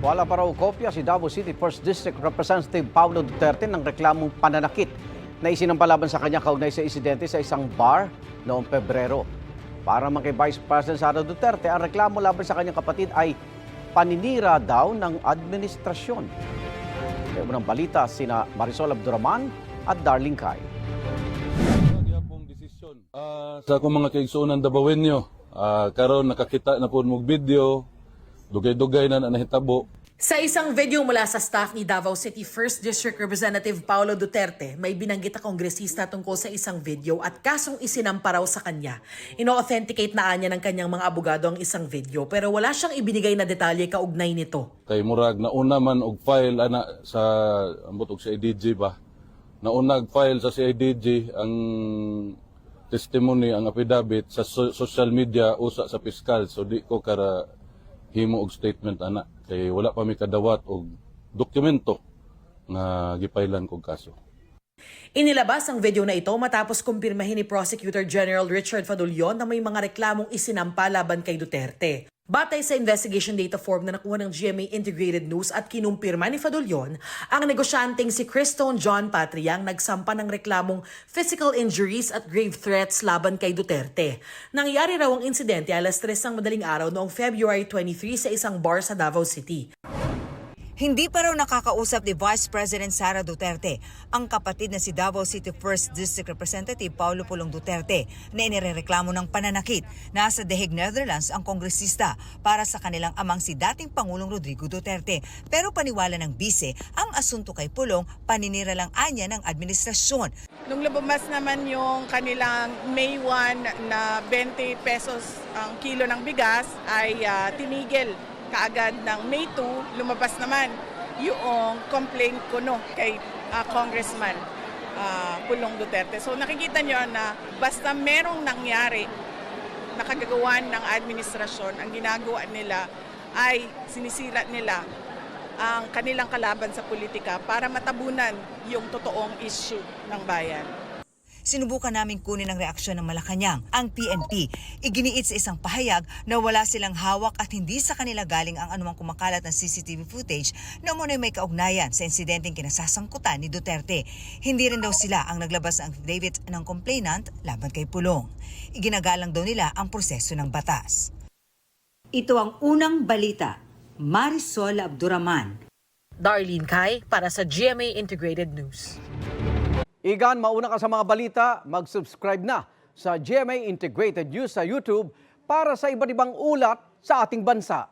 Wala pa raw kopya si Davao City 1st District Representative Paulo Duterte ng reklamong pananakit na isinampalaban sa kanya kaugnay sa insidente sa isang bar noong Pebrero. Para kay Vice President Sara Duterte, ang reklamo laban sa kanyang kapatid ay paninira daw ng administrasyon. Kaya unang balita sina Marisol Abduraman at Darling Kai. Sa akong mga kaigsuunan Davaoenyo, karon nakakita na po mong video, dugay-dugay na nahitabo. Sa isang video mula sa staff ni Davao City 1st District Representative Paulo Duterte, may binanggit na kongresista tungkol sa isang video at kasong isinampa raw sa kanya. Ino-authenticate na anya ng kanyang mga abogado ang isang video pero wala siyang ibinigay na detalye kaugnay nito. Kay murag nauna man og file ana sa ambot og CIDG ba. Nauna og file sa CIDG ang testimony, ang affidavit sa social media usa sa piskal, so di ko kara himo og statement ana kay wala pa mi kadawat og dokumento nga gipailan kog kaso. Inilabas ang video na ito matapos kumpirmahin ni Prosecutor General Richard Fadulion na may mga reklamong isinampa laban kay Duterte. Batay sa investigation data form na nakuha ng GMA Integrated News at kinumpirma ni Fadulion, ang negosyanteng si Christone John Patria ang nagsampa ng reklamong physical injuries at grave threats laban kay Duterte. Nangyari raw ang insidente alas 3 ng madaling araw noong February 23 sa isang bar sa Davao City. Hindi pa raw nakakausap ni Vice President Sara Duterte ang kapatid na si Davao City 1st District Representative Paulo Pulong Duterte na inireklamo ng pananakit. Nasa The Hague, Netherlands ang kongresista para sa kanilang amang si dating Pangulong Rodrigo Duterte. Pero paniwala ng bise, ang asunto kay Pulong paninira lang anya ng administrasyon. Nung lumabas naman yung kanilang May 1 na 20 pesos ang kilo ng bigas ay tinigil kaagad ng May 2, lumabas naman yung complaint ko kay Congressman Pulong Duterte. So nakikita nyo na basta merong nangyari na kagagawan ng administrasyon, ang ginagawa nila ay sinisira nila ang kanilang kalaban sa politika para matabunan yung totoong issue ng bayan. Sinubukan namin kunin ang reaksyon ng Malacanang, ang PNP. Iginiit sa isang pahayag na wala silang hawak at hindi sa kanila galing ang anumang kumakalat ng CCTV footage na umano'y may kaugnayan sa insidenteng kinasasangkutan ni Duterte. Hindi rin daw sila ang naglabas ng affidavit ng complainant laban kay Pulong. Iginagalang daw nila ang proseso ng batas. Ito ang unang balita. Marisol Abduraman. Darlene Kai para sa GMA Integrated News. Igan, mauna ka sa mga balita, mag-subscribe na sa GMA Integrated News sa YouTube para sa iba't ibang ulat sa ating bansa.